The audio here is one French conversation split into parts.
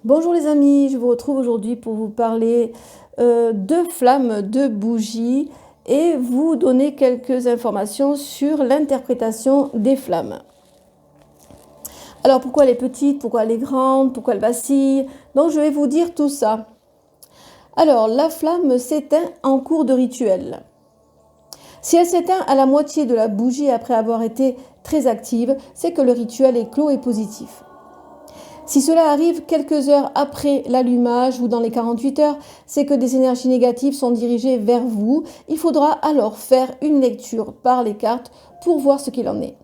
Bonjour les amis, je vous retrouve aujourd'hui pour vous parler de flammes, de bougies et vous donner quelques informations sur l'interprétation des flammes. Alors pourquoi elle est petite, pourquoi elle est grande, pourquoi elle vacille? Donc je vais vous dire tout ça. Alors la flamme s'éteint en cours de rituel. Si elle s'éteint à la moitié de la bougie après avoir été très active, c'est que le rituel est clos et positif. Si cela arrive quelques heures après l'allumage ou dans les 48 heures, c'est que des énergies négatives sont dirigées vers vous. Il faudra alors faire une lecture par les cartes pour voir ce qu'il en est.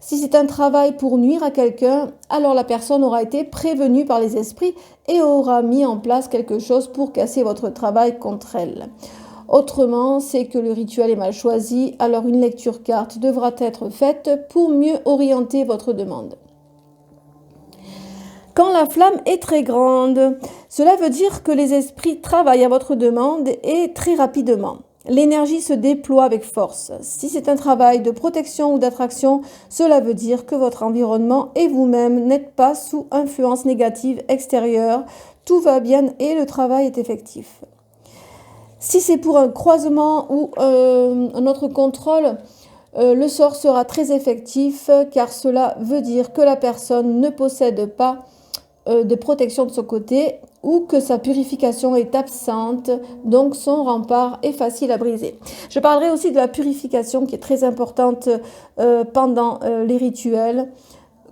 Si c'est un travail pour nuire à quelqu'un, alors la personne aura été prévenue par les esprits et aura mis en place quelque chose pour casser votre travail contre elle. Autrement, c'est que le rituel est mal choisi, alors une lecture carte devra être faite pour mieux orienter votre demande. Quand la flamme est très grande, cela veut dire que les esprits travaillent à votre demande et très rapidement. L'énergie se déploie avec force. Si c'est un travail de protection ou d'attraction, cela veut dire que votre environnement et vous-même n'êtes pas sous influence négative extérieure. Tout va bien et le travail est effectif. Si c'est pour un croisement ou un autre contrôle, le sort sera très effectif car cela veut dire que la personne ne possède pas de protection de son côté ou que sa purification est absente, donc son rempart est facile à briser. Je parlerai aussi de la purification qui est très importante pendant les rituels,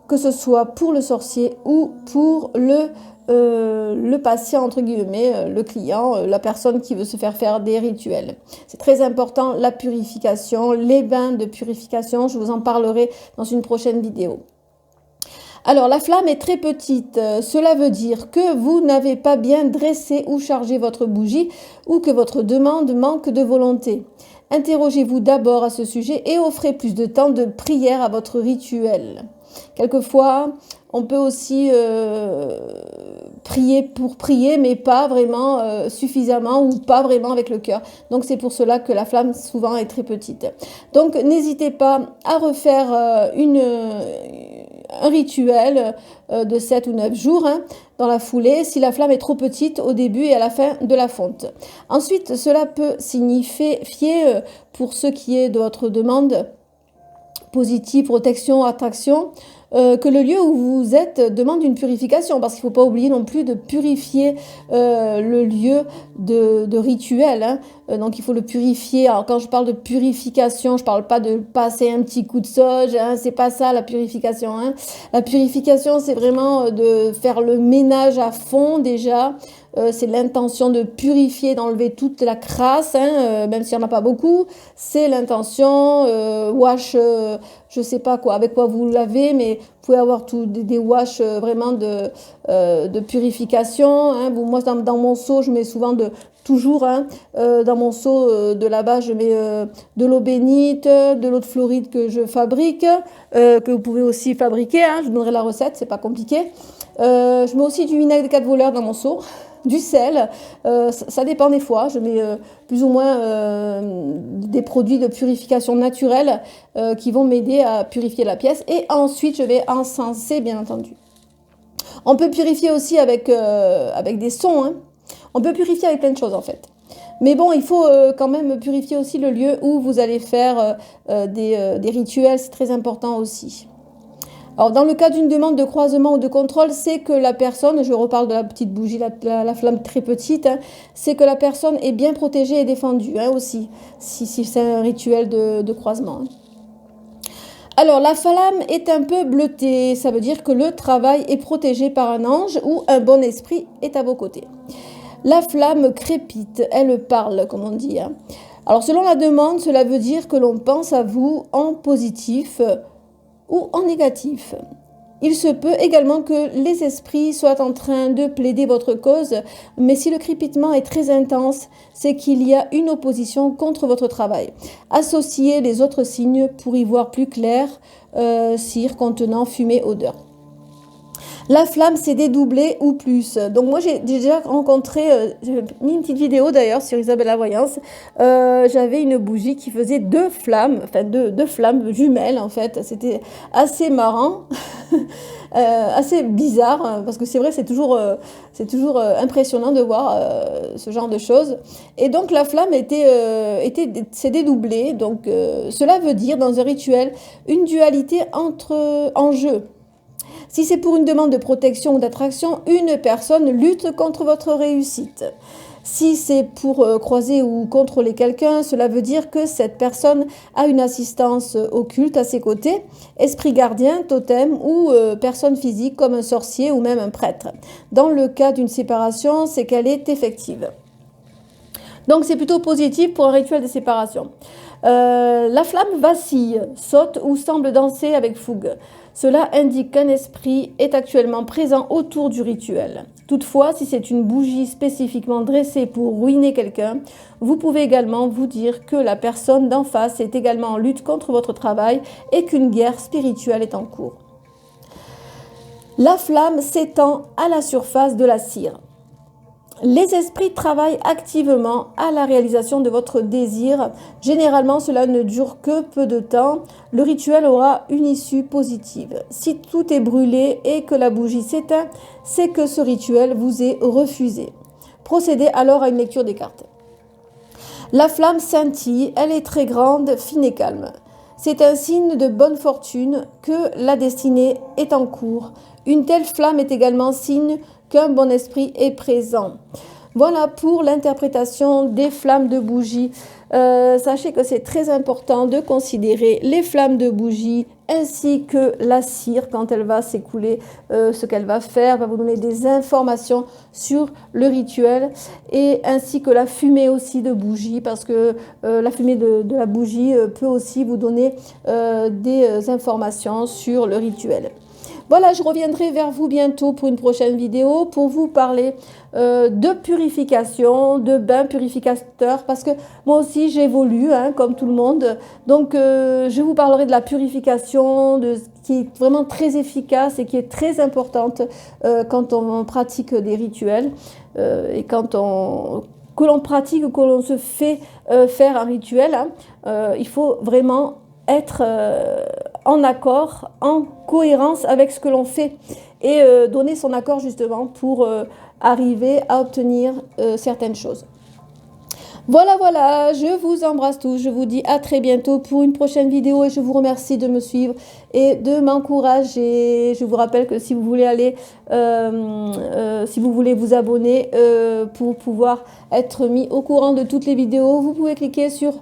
que ce soit pour le sorcier ou pour le patient, entre guillemets, le client, la personne qui veut se faire des rituels. C'est très important, la purification, les bains de purification, je vous en parlerai dans une prochaine vidéo. Alors, la flamme est très petite. Cela veut dire que vous n'avez pas bien dressé ou chargé votre bougie ou que votre demande manque de volonté. Interrogez-vous d'abord à ce sujet et offrez plus de temps de prière à votre rituel. Quelquefois, on peut aussi prier pour prier, mais pas vraiment suffisamment ou pas vraiment avec le cœur. Donc, c'est pour cela que la flamme souvent est très petite. Donc, n'hésitez pas à refaire un rituel de 7 ou 9 jours dans la foulée si la flamme est trop petite au début et à la fin de la fonte. Ensuite, cela peut signifier, pour ce qui est de votre demande positive, protection, attraction, que le lieu où vous êtes demande une purification, parce qu'il ne faut pas oublier non plus de purifier le lieu de rituel. Donc il faut le purifier. Alors quand je parle de purification, je ne parle pas de passer un petit coup de sauge, c'est pas ça la purification. La purification, c'est vraiment de faire le ménage à fond déjà. C'est l'intention de purifier, d'enlever toute la crasse, même s'il n'y en a pas beaucoup. C'est l'intention, wash, je sais pas quoi, avec quoi vous lavez, mais vous pouvez avoir des wash vraiment de purification. Moi, dans mon seau, je mets souvent toujours dans mon seau de lavage, je mets de l'eau bénite, de l'eau de Floride que je fabrique, que vous pouvez aussi fabriquer. Je vous donnerai la recette, c'est pas compliqué. Je mets aussi du vinaigre de 4 voleurs dans mon seau. Du sel, ça dépend des fois, je mets plus ou moins des produits de purification naturelle qui vont m'aider à purifier la pièce et ensuite je vais encenser bien entendu. On peut purifier aussi avec des sons, on peut purifier avec plein de choses en fait. Mais bon, il faut quand même purifier aussi le lieu où vous allez faire des rituels, c'est très important aussi. Alors, dans le cas d'une demande de croisement ou de contrôle, c'est que la personne, je reparle de la petite bougie, la flamme très petite, c'est que la personne est bien protégée et défendue aussi, si c'est un rituel de croisement. Alors, la flamme est un peu bleutée, ça veut dire que le travail est protégé par un ange ou un bon esprit est à vos côtés. La flamme crépite, elle parle, comme on dit. Alors, selon la demande, cela veut dire que l'on pense à vous en positif ou en négatif. Il se peut également que les esprits soient en train de plaider votre cause, mais si le crépitement est très intense, c'est qu'il y a une opposition contre votre travail. Associez les autres signes pour y voir plus clair, cire contenant fumée, odeur. La flamme s'est dédoublée ou plus. Donc moi j'ai déjà rencontré, j'ai mis une petite vidéo d'ailleurs sur Isabelle la Voyance. J'avais une bougie qui faisait deux flammes jumelles en fait. C'était assez marrant. assez bizarre, hein, parce que c'est vrai, c'est toujours impressionnant de voir ce genre de choses. Et donc la flamme s'est dédoublée. Donc cela veut dire dans un rituel une dualité en jeu. Si c'est pour une demande de protection ou d'attraction, une personne lutte contre votre réussite. Si c'est pour croiser ou contrôler quelqu'un, cela veut dire que cette personne a une assistance occulte à ses côtés, esprit gardien, totem ou personne physique comme un sorcier ou même un prêtre. Dans le cas d'une séparation, c'est qu'elle est effective. Donc c'est plutôt positif pour un rituel de séparation. La flamme vacille, saute ou semble danser avec fougue. Cela indique qu'un esprit est actuellement présent autour du rituel. Toutefois, si c'est une bougie spécifiquement dressée pour ruiner quelqu'un, vous pouvez également vous dire que la personne d'en face est également en lutte contre votre travail et qu'une guerre spirituelle est en cours. La flamme s'étend à la surface de la cire. Les esprits travaillent activement à la réalisation de votre désir. Généralement, cela ne dure que peu de temps. Le rituel aura une issue positive. Si tout est brûlé et que la bougie s'éteint, c'est que ce rituel vous est refusé. Procédez alors à une lecture des cartes. La flamme scintille, elle est très grande, fine et calme. C'est un signe de bonne fortune que la destinée est en cours. Une telle flamme est également signe qu'un bon esprit est présent. Voilà pour l'interprétation des flammes de bougie. Sachez que c'est très important de considérer les flammes de bougie ainsi que la cire quand elle va s'écouler, ce qu'elle va faire, va vous donner des informations sur le rituel et ainsi que la fumée aussi de bougie parce que la fumée de la bougie peut aussi vous donner des informations sur le rituel. Voilà, je reviendrai vers vous bientôt pour une prochaine vidéo pour vous parler de purification, de bain purificateur parce que moi aussi j'évolue comme tout le monde. Donc je vous parlerai de la purification qui est vraiment très efficace et qui est très importante quand on pratique des rituels et que l'on pratique, que l'on se fait faire un rituel. Il faut vraiment être en accord, en cohérence avec ce que l'on fait et donner son accord justement pour arriver à obtenir certaines choses. Voilà, je vous embrasse tous, je vous dis à très bientôt pour une prochaine vidéo et je vous remercie de me suivre et de m'encourager. Je vous rappelle que si vous voulez si vous voulez vous abonner pour pouvoir être mis au courant de toutes les vidéos, vous pouvez cliquer sur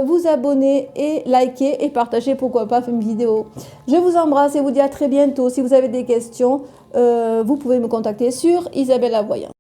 vous abonner et liker et partager pourquoi pas une vidéo. Je vous embrasse et vous dis à très bientôt. Si vous avez des questions, vous pouvez me contacter sur Isabelle la Voyante.